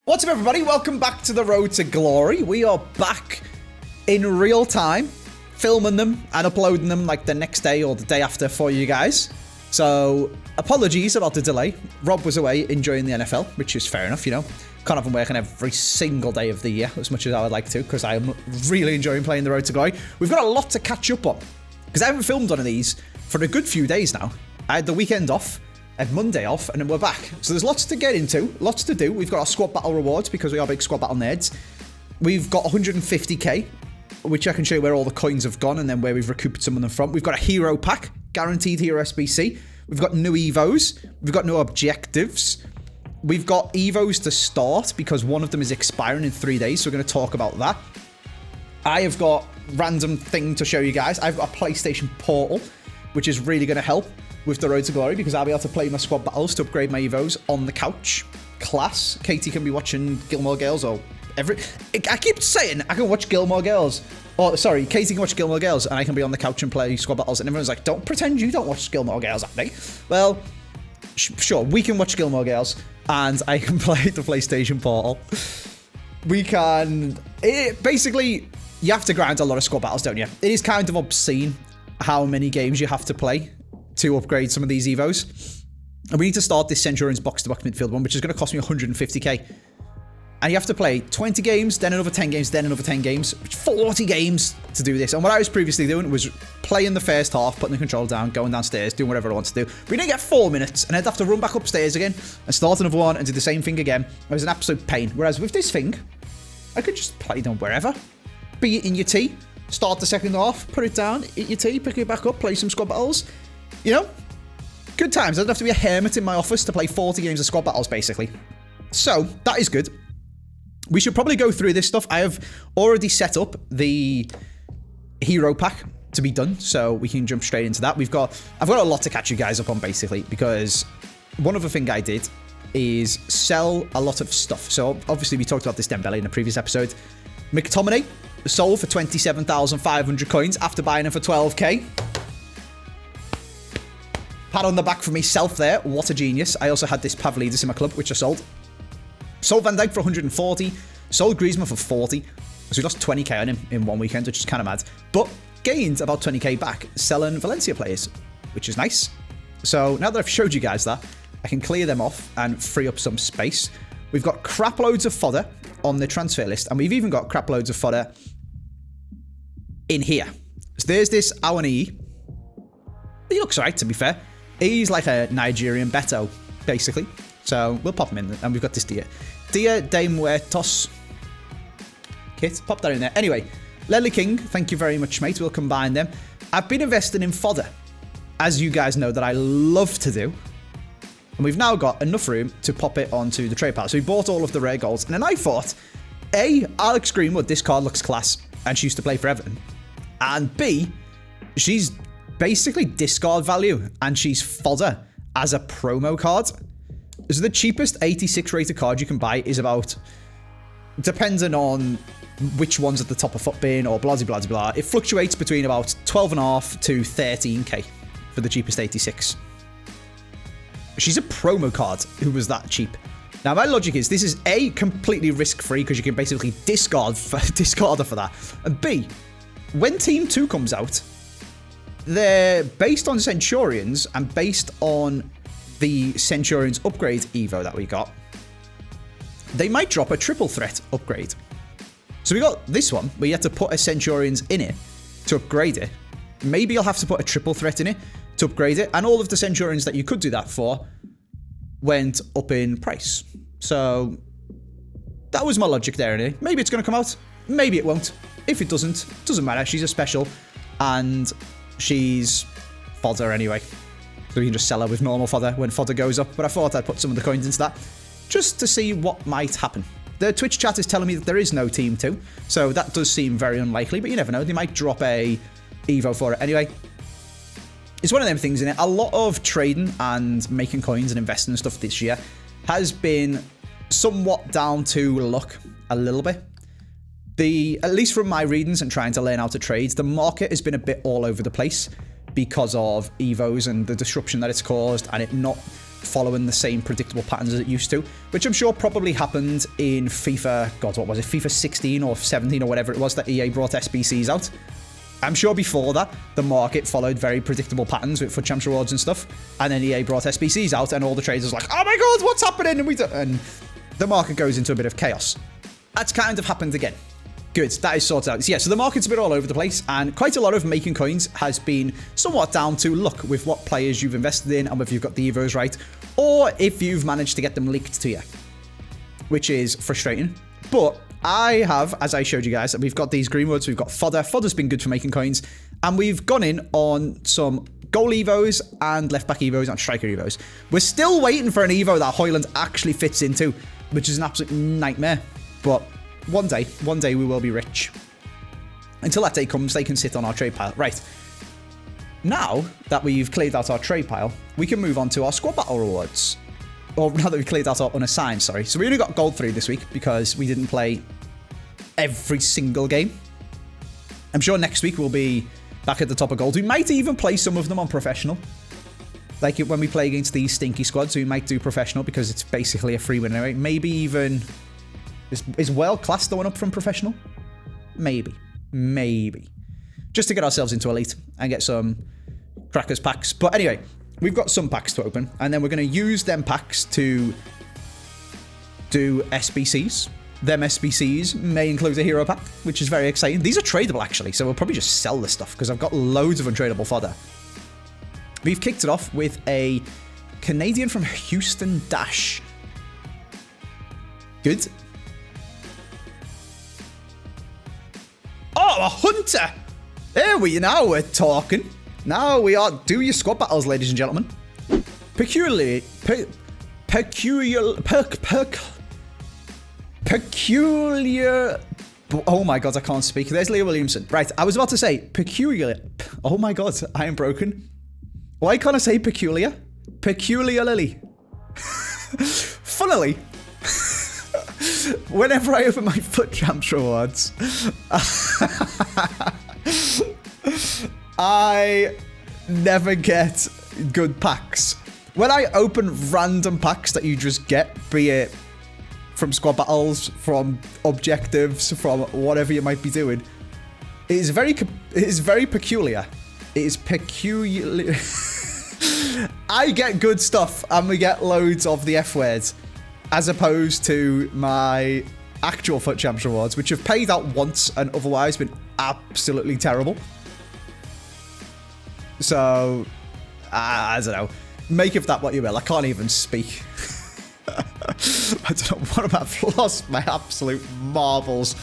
What's up, everybody? Welcome back to the Road to Glory. We are back in real time, filming them and uploading them like the next day or the day after for you guys. So, apologies about the delay. Rob was away enjoying the NFL, which is fair enough, you know. Can't have him working every single day of the year as much as I would like to, because I am really enjoying playing the Road to Glory. We've got a lot to catch up on, because I haven't filmed one of these for a good few days now. I had the weekend off. I had Monday off, and then we're back. So there's lots to get into, lots to do. We've got our squad battle rewards, because we are big squad battle nerds. We've got 150k, which I can show you where all the coins have gone, and then where we've recouped some of them from. We've got a hero pack, guaranteed hero SBC. We've got new EVOs. We've got new objectives. We've got EVOs to start, because one of them is expiring in 3 days, so we're going to talk about that. I have got random thing to show you guys. I've got a PlayStation Portal, which is really going to help with the Road to Glory, because I'll be able to play my squad battles to upgrade my EVOs on the couch. Class. Katie can be watching Gilmore Girls or I keep saying I can watch Gilmore Girls. Or, sorry, Katie can watch Gilmore Girls and I can be on the couch and play squad battles. And everyone's like, don't pretend you don't watch Gilmore Girls, Andy. Well, sure, we can watch Gilmore Girls and I can play the PlayStation Portal. We can... basically, you have to grind a lot of squad battles, don't you? It is kind of obscene how many games you have to play to upgrade some of these EVOs. And we need to start this Centurions box-to-box midfield one, which is going to cost me 150k. And you have to play 20 games, then another 10 games, then another 10 games. 40 games to do this. And what I was previously doing was playing the first half, putting the controller down, going downstairs, doing whatever I want to do. But you didn't get 4 minutes, and I'd have to run back upstairs again and start another one and do the same thing again. It was an absolute pain. Whereas with this thing, I could just play them wherever. Be it in your tea, start the second half, put it down, eat your tea, pick it back up, play some squad battles. You know, good times. I don't have to be a hermit in my office to play 40 games of squad battles, basically. So, that is good. We should probably go through this stuff. I have already set up the hero pack to be done, so we can jump straight into that. I've got a lot to catch you guys up on, basically, because one other thing I did is sell a lot of stuff. So, obviously, we talked about this Dembele in a previous episode. McTominay sold for 27,500 coins after buying him for 12k. Pat on the back for myself there. What a genius. I also had this Pavlidis in my club, which I sold. Sold Van Dijk for 140. Sold Griezmann for 40. So we lost 20k on him in one weekend, which is kind of mad. But gained about 20k back selling Valencia players, which is nice. So now that I've showed you guys that, I can clear them off and free up some space. We've got crap loads of fodder on the transfer list. And we've even got crap loads of fodder in here. So there's this Awani. He looks alright, to be fair. He's like a Nigerian Beto, basically. So we'll pop him in. And we've got this Dia de Muertos kit. Pop that in there. Anyway, Lely King, thank you very much, mate. We'll combine them. I've been investing in fodder, as you guys know that I love to do. And we've now got enough room to pop it onto the trade pile. So we bought all of the rare golds. And then I thought, A, Alex Greenwood, this card looks class. And she used to play for Everton. And B, she's basically discard value, and she's fodder as a promo card. So the cheapest 86 rated card you can buy is about, depending on which one's at the top of foot bin or blah, blah, blah, blah. It fluctuates between about 12.5 to 13k for the cheapest 86. She's a promo card who was that cheap. Now, my logic is this is A, completely risk-free, because you can basically discard her for that. And B, when Team 2 comes out, they're based on Centurions and based on the Centurions upgrade Evo that we got. They might drop a triple threat upgrade. So we got this one where you have to put a Centurions in it to upgrade it. Maybe you'll have to put a triple threat in it to upgrade it. And all of the Centurions that you could do that for went up in price. So that was my logic there. Anyway. Maybe it's going to come out. Maybe it won't. If it doesn't matter. She's a special. And she's fodder anyway. So we can just sell her with normal fodder when fodder goes up. But I thought I'd put some of the coins into that just to see what might happen. The Twitch chat is telling me that there is no Team 2. So that does seem very unlikely. But you never know. They might drop a Evo for it. Anyway, it's one of them things in it. A lot of trading and making coins and investing and stuff this year has been somewhat down to luck a little bit. At least from my readings and trying to learn how to trade, the market has been a bit all over the place because of EVOs and the disruption that it's caused, and it not following the same predictable patterns as it used to, which I'm sure probably happened in FIFA, God, what was it, FIFA 16 or 17 or whatever it was that EA brought SBCs out. I'm sure before that, the market followed very predictable patterns with FUT Champs rewards and stuff, and then EA brought SBCs out, and all the traders were like, oh my God, what's happening? And the market goes into a bit of chaos. That's kind of happened again. Good, that is sorted out. So yeah, so the market's a bit all over the place, and quite a lot of making coins has been somewhat down to luck with what players you've invested in and whether you've got the EVOs right, or if you've managed to get them leaked to you, which is frustrating. But I have, as I showed you guys, we've got these greenwoods, we've got fodder. Fodder's been good for making coins, and we've gone in on some goal EVOs and left back EVOs and striker EVOs. We're still waiting for an EVO that Højlund actually fits into, which is an absolute nightmare. But one day we will be rich. Until that day comes, they can sit on our trade pile. Right. Now that we've cleared out our trade pile, we can move on to our squad battle rewards. Or now that we've cleared out our unassigned, sorry. So we only got gold 3 this week because we didn't play every single game. I'm sure next week we'll be back at the top of gold. We might even play some of them on professional. Like when we play against these stinky squads, we might do professional because it's basically a free win anyway. Maybe even... Is world class the one up from professional? Maybe. Just to get ourselves into elite and get some crackers packs. But anyway, we've got some packs to open, and then we're going to use them packs to do SBCs. Them SBCs may include a hero pack, which is very exciting. These are tradable, actually, so we'll probably just sell this stuff because I've got loads of untradable fodder. We've kicked it off with a Canadian from Houston Dash. Good. Oh, a hunter! There now we're talking. Now we are. Do your squad battles, ladies and gentlemen. Peculiar. Oh my God, I can't speak. There's Leo Williamson. Right, I was about to say peculiar. Oh my God, I am broken. Why can't I say peculiar? Peculiarly. Funnily. Whenever I open my FUT Champs rewards, I never get good packs. When I open random packs that you just get, be it from squad battles, from objectives, from whatever you might be doing, it is very peculiar. It is peculiar. I get good stuff, and we get loads of the F words. As opposed to my actual FUT Champs rewards, which have paid out once and otherwise been absolutely terrible. So, I don't know. Make of that what you will. I can't even speak. I don't know what I've lost my absolute marbles.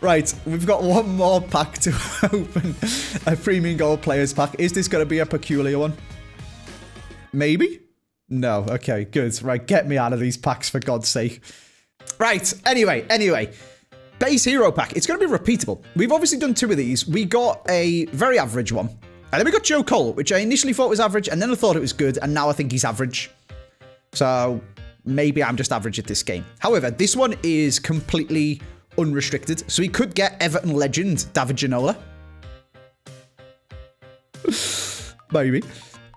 Right, we've got one more pack to open. A premium gold players pack. Is this going to be a peculiar one? Maybe? No, okay, good. Right, get me out of these packs for God's sake. Right, anyway. Base hero pack. It's going to be repeatable. We've obviously done 2 of these. We got a very average one. And then we got Joe Cole, which I initially thought was average, and then I thought it was good, and now I think he's average. So, maybe I'm just average at this game. However, this one is completely unrestricted. So we could get Everton legend, David Ginola. Maybe.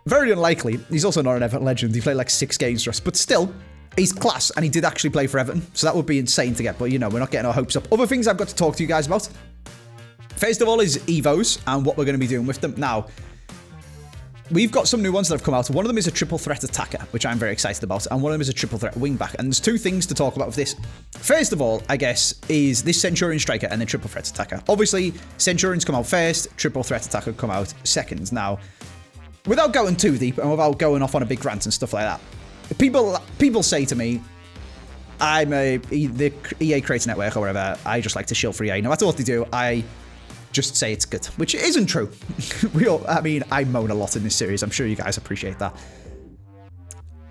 Very unlikely. He's also not an Everton legend. He played like 6 games for us. But still, he's class. And he did actually play for Everton. So that would be insane to get. But, you know, we're not getting our hopes up. Other things I've got to talk to you guys about. First of all is EVOs and what we're going to be doing with them. Now, we've got some new ones that have come out. One of them is a triple threat attacker, which I'm very excited about. And one of them is a triple threat wingback. And there's 2 things to talk about with this. First of all, I guess, is this Centurion striker and then triple threat attacker. Obviously, Centurions come out first. Triple threat attacker come out second. Now, without going too deep and without going off on a big rant and stuff like that, people say to me, I'm the EA Creator Network or whatever, I just like to shill for EA. No matter what they do, I just say it's good, which isn't true. I moan a lot in this series. I'm sure you guys appreciate that.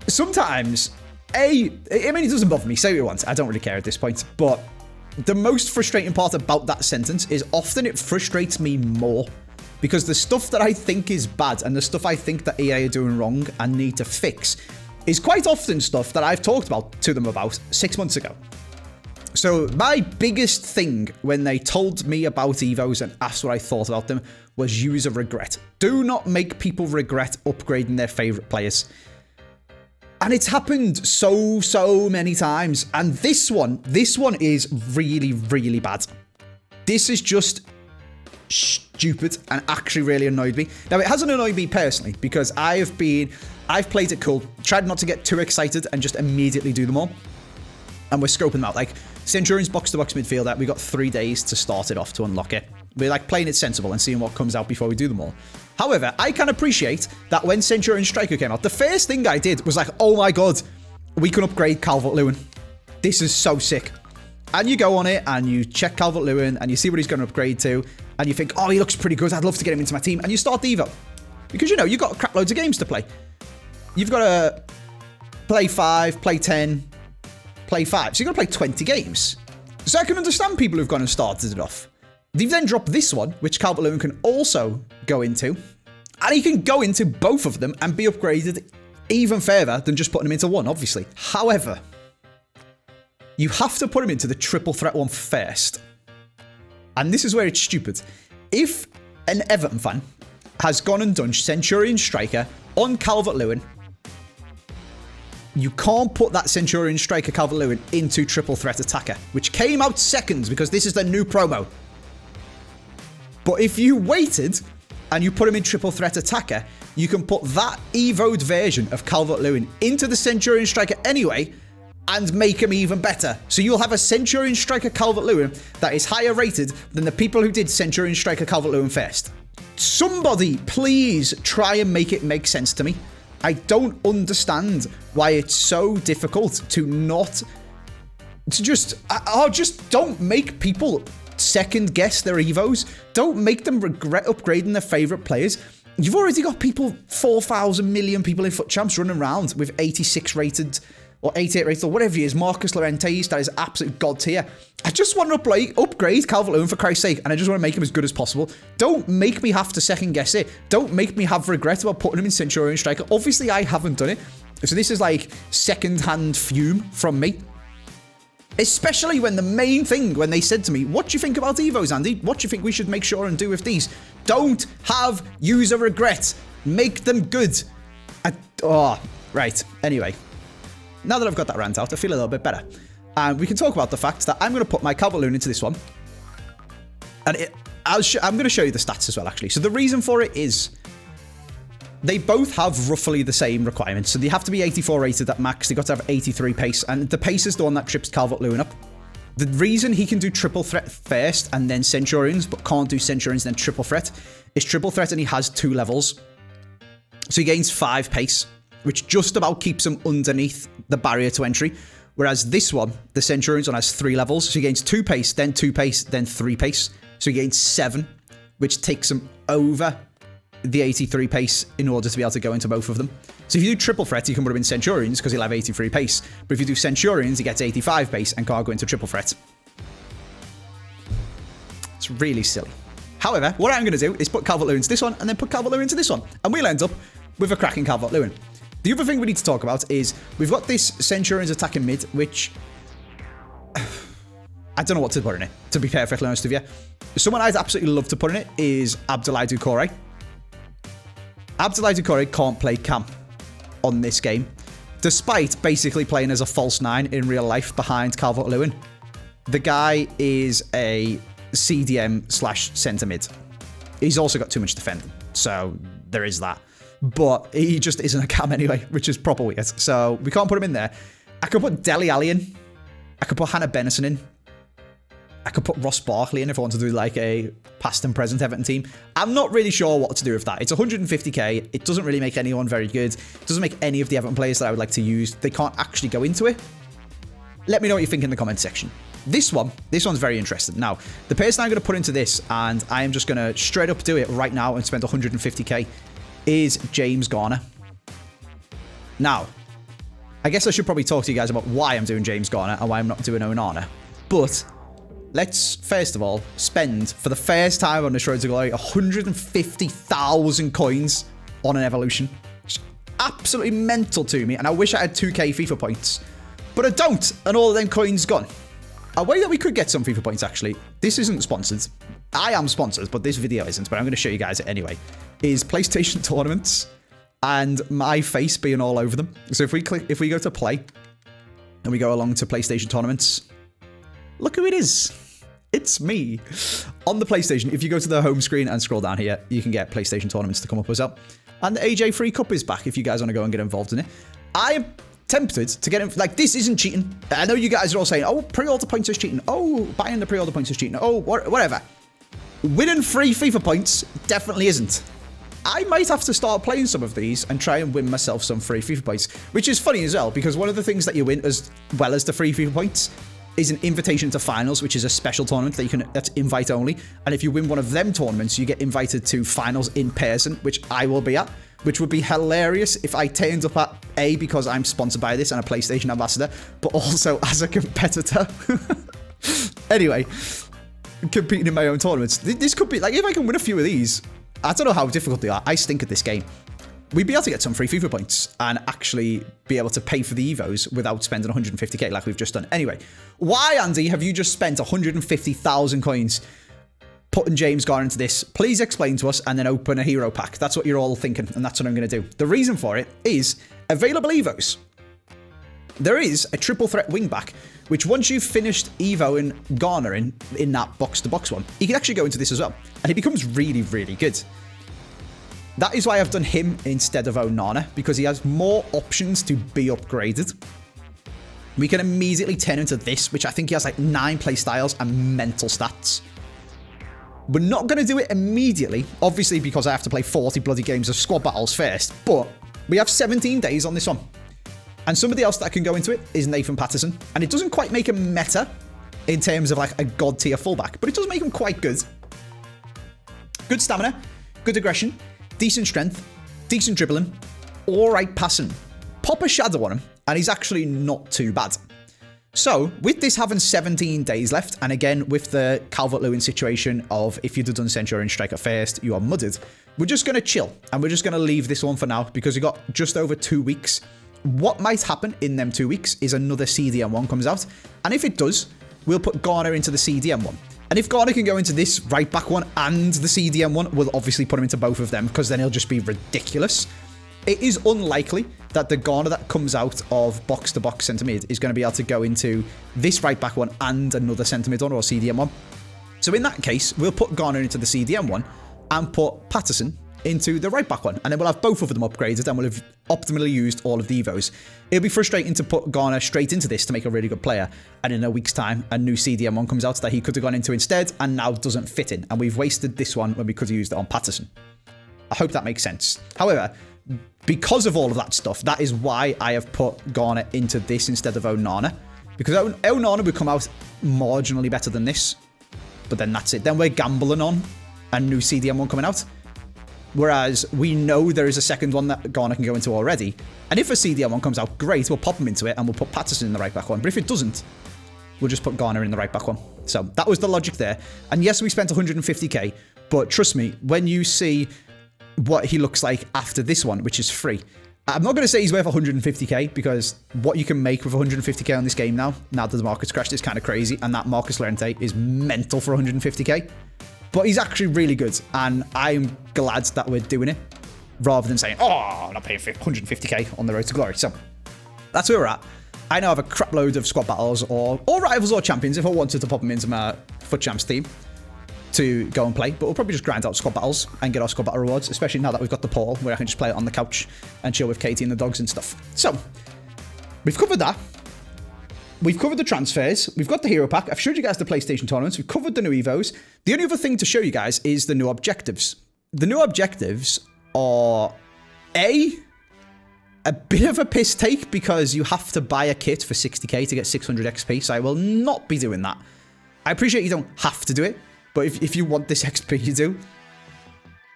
Sometimes, it doesn't bother me. Say what you want. I don't really care at this point. But the most frustrating part about that sentence is often it frustrates me more. Because the stuff that I think is bad and the stuff I think that EA are doing wrong and need to fix is quite often stuff that I've talked to them about 6 months ago. So my biggest thing when they told me about EVOs and asked what I thought about them was user regret. Do not make people regret upgrading their favorite players. And it's happened so many times. And this one is really, really bad. This is just stupid and actually really annoyed me. Now, it hasn't annoyed me personally because I've played it cool, tried not to get too excited and just immediately do them all. And we're scoping them out. Like, Centurion's box-to-box midfielder, we got 3 days to start it off to unlock it. We're like playing it sensible and seeing what comes out before we do them all. However, I can appreciate that when Centurion Striker came out, the first thing I did was like, oh my god, we can upgrade Calvert-Lewin. This is so sick. And you go on it and you check Calvert-Lewin and you see what he's going to upgrade to. And you think, oh, he looks pretty good. I'd love to get him into my team. And you start the EVO. Because, you know, you've got crap loads of games to play. You've got to play 5, play 10, play 5. So you've got to play 20 games. So I can understand people who've gone and started it off. They've then dropped this one, which Calvert-Lewin can also go into. And he can go into both of them and be upgraded even further than just putting him into one, obviously. However, you have to put him into the triple threat one first. And this is where it's stupid. If an Everton fan has gone and done Centurion Striker on Calvert-Lewin, you can't put that Centurion Striker Calvert-Lewin into triple threat attacker, which came out second because this is the new promo. But if you waited and you put him in triple threat attacker, you can put that EVO'd version of Calvert-Lewin into the Centurion Striker anyway and make him even better. So you'll have a Centurion Striker Calvert-Lewin that is higher rated than the people who did Centurion Striker Calvert-Lewin first. Somebody please try and make it make sense to me. I don't understand why it's so difficult to just don't make people second guess their EVOs. Don't make them regret upgrading their favourite players. You've already got people, 4,000 million people in FUT Champs running around with 86 rated or 88 rated or whatever he is. Marcus Llorente, that is absolute god tier. I just want to upgrade Calvert-Lewin for Christ's sake, and I just want to make him as good as possible. Don't make me have to second guess it. Don't make me have regret about putting him in Centurion Striker. Obviously, I haven't done it. So this is like second-hand fume from me. Especially when the main thing, when they said to me, what do you think about EVOs, Andy? What do you think we should make sure and do with these? Don't have user regret. Make them good. Right. Anyway. Now that I've got that rant out, I feel a little bit better. And we can talk about the fact that I'm going to put my Calvert-Lewin into this one. And I'm going to show you the stats as well, actually. So the reason for it is they both have roughly the same requirements. So they have to be 84 rated at max. They got to have 83 pace. And the pace is the one that trips Calvert-Lewin up. The reason he can do triple threat first and then Centurions, but can't do Centurions then triple threat, is triple threat and he has 2 levels. So he gains 5 pace, which just about keeps him underneath the barrier to entry. Whereas this one, the Centurions one, has 3 levels. So he gains 2 pace, then 2 pace, then 3 pace. So he gains 7, which takes him over the 83 pace in order to be able to go into both of them. So if you do triple threat, you can put him in Centurions because he'll have 83 pace. But if you do Centurions, he gets 85 pace and can't go into triple threat. It's really silly. However, what I'm going to do is put Calvert-Lewin into this one and then put Calvert-Lewin into this one. And we'll end up with a cracking Calvert-Lewin. The other thing we need to talk about is we've got this Centurions attacking mid, which I don't know what to put in it, to be perfectly honest with you. Someone I'd absolutely love to put in it is Abdoulaye Doucouré. Abdoulaye Doucouré can't play cam on this game, despite basically playing as a false 9 in real life behind Calvert-Lewin. The guy is a CDM / centre mid. He's also got too much defending, so there is that. But he just isn't a cam anyway, which is proper weird. So we can't put him in there. I could put Dele Alli in. I could put Hannah Bennison in. I could put Ross Barkley in if I want to do like a past and present Everton team. I'm not really sure what to do with that. It's 150k. It doesn't really make anyone very good. It doesn't make any of the Everton players that I would like to use. They can't actually go into it. Let me know what you think in the comment section. This one's very interesting. Now, the person I'm going to put into this, and I am just going to straight up do it right now and spend 150k, is James Garner. Now, I guess I should probably talk to you guys about why I'm doing James Garner and why I'm not doing Onana. But let's, first of all, spend, for the first time on this Road to Glory, 150,000 coins on an evolution. It's absolutely mental to me, and I wish I had 2k FIFA points. But I don't, and all of them coins gone. A way that we could get some FIFA points, actually, this isn't sponsored. I am sponsored, but this video isn't, but I'm going to show you guys it anyway, is PlayStation Tournaments. and my face being all over them. So if we go to play and we go along to PlayStation tournaments, look who it is. It's me. On the PlayStation, if you go to the home screen and scroll down here, you can get PlayStation tournaments to come up as well. And the AJ Free Cup is back if you guys want to go and get involved in it. I am tempted to get in. Like, this isn't cheating. I know you guys are all saying, oh, pre-order points is cheating. Oh, buying the pre-order points is cheating. Oh, whatever. Winning free FIFA points definitely isn't. I might have to start playing some of these and try and win myself some free FIFA points, which is funny as well, because one of the things that you win as well as the free FIFA points is an invitation to finals, which is a special tournament that's invite only. And if you win one of them tournaments, you get invited to finals in person, which I will be at, which would be hilarious if I turned up at A, because I'm sponsored by this and a PlayStation ambassador, but also as a competitor. Anyway, competing in my own tournaments. This could be, like, if I can win a few of these, I don't know how difficult they are. I stink at this game. We'd be able to get some free FIFA points and actually be able to pay for the EVOs without spending 150k like we've just done. Anyway, why, Andy, have you just spent 150,000 coins putting James Garner into this? Please explain to us and then open a hero pack. That's what you're all thinking, and that's what I'm going to do. The reason for it is available EVOs. There is a triple threat wingback, which once you've finished EVO and Garner in that box-to-box one, you can actually go into this as well. And he becomes really, really good. That is why I've done him instead of Onana, because he has more options to be upgraded. We can immediately turn into this, which I think he has like 9 play styles and mental stats. We're not going to do it immediately, obviously, because I have to play 40 bloody games of squad battles first, but we have 17 days on this one. And somebody else that can go into it is Nathan Patterson, and it doesn't quite make him meta in terms of like a god tier fullback, but it does make him quite good. Good stamina, good aggression, decent strength, decent dribbling, all right passing. Pop a shadow on him, and he's actually not too bad. So, with this having 17 days left, and again, with the Calvert-Lewin situation of if you'd have done Centurion Striker first, you are mudded, we're just going to chill, and we're just going to leave this one for now, because we got just over 2 weeks. What might happen in them 2 weeks is another CDM one comes out, and if it does, we'll put Garner into the CDM one. And if Garner can go into this right back one and the CDM one, we'll obviously put him into both of them, because then he'll just be ridiculous. It is unlikely that the Garner that comes out of box-to-box centre mid is going to be able to go into this right back one and another centre mid one or CDM one. So in that case, we'll put Garner into the CDM one and put Patterson into the right back one, and then we'll have both of them upgraded and we'll have optimally used all of the EVOs. It'll be frustrating to put Garner straight into this to make a really good player, and in a week's time a new CDM one comes out that he could have gone into instead and now doesn't fit in, and we've wasted this one when we could have used it on Patterson. I hope that makes sense. However, because of all of that stuff, that is why I have put Garner into this instead of Onana, because Onana would come out marginally better than this, but then that's it. Then we're gambling on a new CDM one coming out. Whereas we know there is a second one that Garner can go into already. And if a CDM one comes out, great, we'll pop him into it and we'll put Patterson in the right back one. But if it doesn't, we'll just put Garner in the right back one. So that was the logic there. And yes, we spent 150k, but trust me, when you see what he looks like after this one, which is free, I'm not going to say he's worth 150k, because what you can make with 150k on this game now that the market's crashed, is kind of crazy. And that Marcus Llorente is mental for 150k. But he's actually really good, and I'm glad that we're doing it, rather than saying, oh, I'm not paying 150k on the road to glory. So that's where we're at. I now have a crap load of squad battles or rivals or champions if I wanted to pop them into my Foot Champs team to go and play, but we'll probably just grind out squad battles and get our squad battle rewards, especially now that we've got the portal where I can just play it on the couch and chill with Katie and the dogs and stuff. So we've covered that. We've covered the transfers. We've got the hero pack. I've showed you guys the PlayStation tournaments. We've covered the new EVOs. The only other thing to show you guys is the new objectives. The new objectives are a bit of a piss take, because you have to buy a kit for 60k to get 600 XP, so I will not be doing that. I appreciate you don't have to do it, but if you want this XP, you do.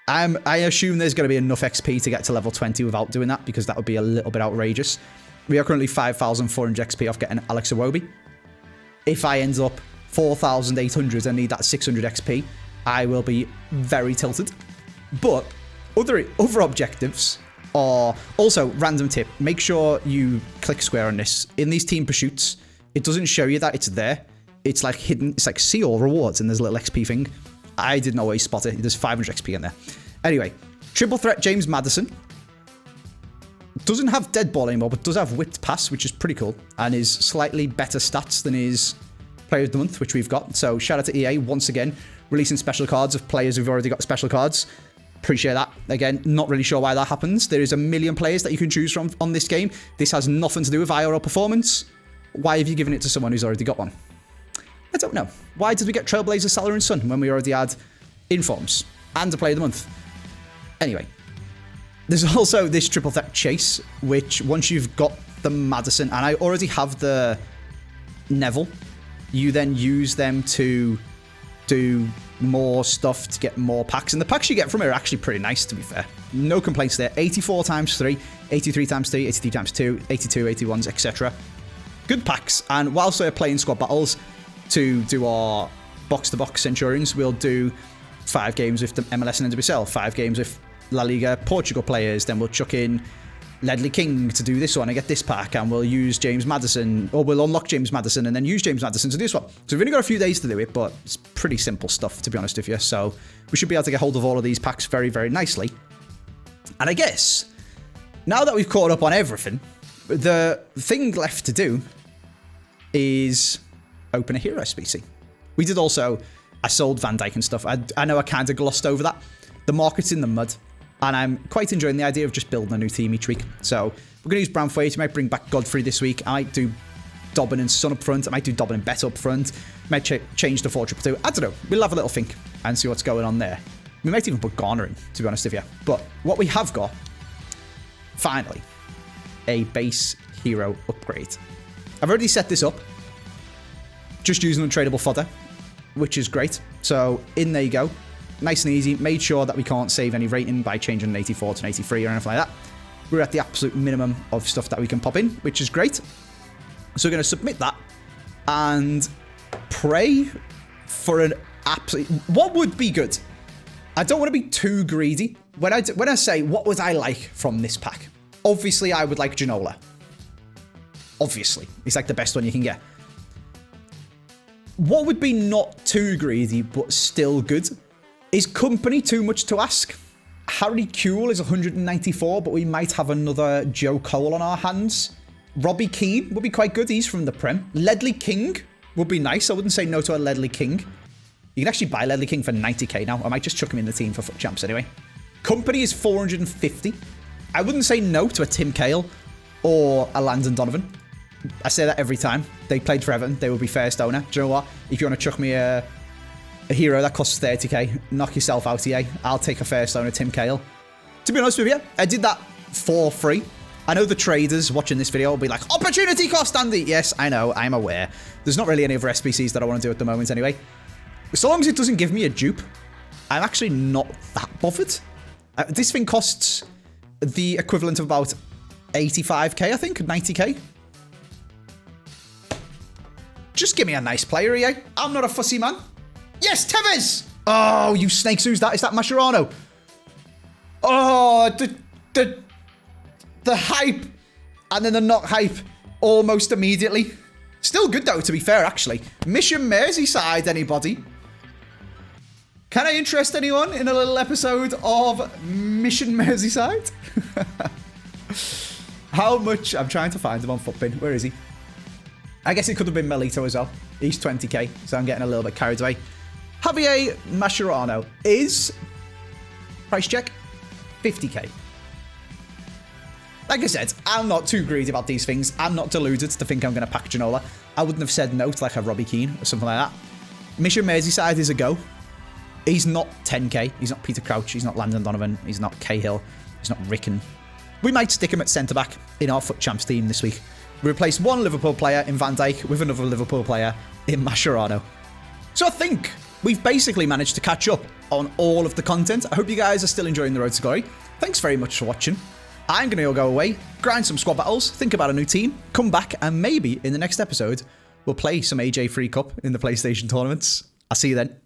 I assume there's going to be enough XP to get to level 20 without doing that, because that would be a little bit outrageous. We are currently 5,400 XP off getting Alex Iwobi. If I end up 4,800 and need that 600 XP, I will be very tilted. But other objectives are also, random tip, make sure you click square on this. In these team pursuits, it doesn't show you that it's there. It's like hidden, it's like see all rewards, and there's a little XP thing. I didn't always spot it. There's 500 XP in there. Anyway, triple threat James Maddison. Doesn't have dead ball anymore, but does have whipped pass, which is pretty cool, and is slightly better stats than his player of the month, which we've got. So shout out to EA once again, releasing special cards of players who've already got special cards. Appreciate that. Again, not really sure why that happens. There is a million players that you can choose from on this game. This has nothing to do with IRL performance. Why have you given it to someone who's already got one? I don't know. Why did we get Trailblazer, Salah and Son when we already had Informs and a player of the month? Anyway, there's also this triple threat chase, which once you've got the Maddison, and I already have the Neville, you then use them to do more stuff to get more packs. And the packs you get from it are actually pretty nice, to be fair. No complaints there. 84 times 3, 83 times 3, 83 times 2, 82, 81s, etc. Good packs. And whilst we're playing squad battles to do our box-to-box Centurions, we'll do 5 games with the MLS and NWSL, 5 games with La Liga Portugal players, then we'll chuck in Ledley King to do this one and get this pack, and we'll use James Maddison, or we'll unlock James Maddison and then use James Maddison to do this one. So we've only got a few days to do it, but it's pretty simple stuff, to be honest with you. So we should be able to get hold of all of these packs very, very nicely. And I guess, now that we've caught up on everything, the thing left to do is open a hero SBC. We did also, I sold Van Dijk and stuff. I know I kind of glossed over that. The market's in the mud. And I'm quite enjoying the idea of just building a new team each week. So we're going to use Branthwaite. We might bring back Godfrey this week. I might do Dobbin and Son up front. I might do Dobbin and Bet up front. Might change to 4-2-2. I don't know. We'll have a little think and see what's going on there. We might even put Garner in, to be honest with you. But what we have got, finally, a base hero upgrade. I've already set this up. Just using untradeable fodder, which is great. So in there you go. Nice and easy. Made sure that we can't save any rating by changing an 84 to an 83 or anything like that. We're at the absolute minimum of stuff that we can pop in, which is great. So we're going to submit that and pray for an absolute... What would be good? I don't want to be too greedy. When I say, what would I like from this pack? Obviously, I would like Ginola. Obviously. It's like the best one you can get. What would be not too greedy, but still good? Is Company too much to ask? Harry Kewell is 194, but we might have another Joe Cole on our hands. Robbie Keane would be quite good. He's from the Prem. Ledley King would be nice. I wouldn't say no to a Ledley King. You can actually buy Ledley King for 90k now. I might just chuck him in the team for FUT Champs anyway. Company is 450. I wouldn't say no to a Tim Cahill or a Landon Donovan. I say that every time. They played for Everton. They would be first owner. Do you know what? If you want to chuck me a hero that costs 30k, knock yourself out, EA. I'll take a first owner, Tim Cahill. To be honest with you, I did that for free. I know the traders watching this video will be like, opportunity cost, Andy. Yes, I know. I'm aware. There's not really any other SBCs that I want to do at the moment anyway. So long as it doesn't give me a dupe, I'm actually not that bothered. This thing costs the equivalent of about 85k, I think, 90k. Just give me a nice player, EA. I'm not a fussy man. Yes, Tevez! Oh, you snakes, who's that? Is that Mascherano? Oh, the hype. And then the not hype almost immediately. Still good, though, to be fair, actually. Mission Merseyside, anybody? Can I interest anyone in a little episode of Mission Merseyside? How much? I'm trying to find him on Footbin. Where is he? I guess it could have been Melito as well. He's 20k, so I'm getting a little bit carried away. Javier Mascherano is, price check, 50k. Like I said, I'm not too greedy about these things. I'm not deluded to think I'm going to pack Ginola. I wouldn't have said no to like a Robbie Keane or something like that. Mission Merseyside is a go. He's not 10k. He's not Peter Crouch. He's not Landon Donovan. He's not Cahill. He's not Ricken. We might stick him at centre-back in our FUT Champs team this week. We replace one Liverpool player in Van Dijk with another Liverpool player in Mascherano. So I think we've basically managed to catch up on all of the content. I hope you guys are still enjoying the Road to Glory. Thanks very much for watching. I'm going to go away, grind some squad battles, think about a new team, come back, and maybe in the next episode, we'll play some AJ Free Cup in the PlayStation tournaments. I'll see you then.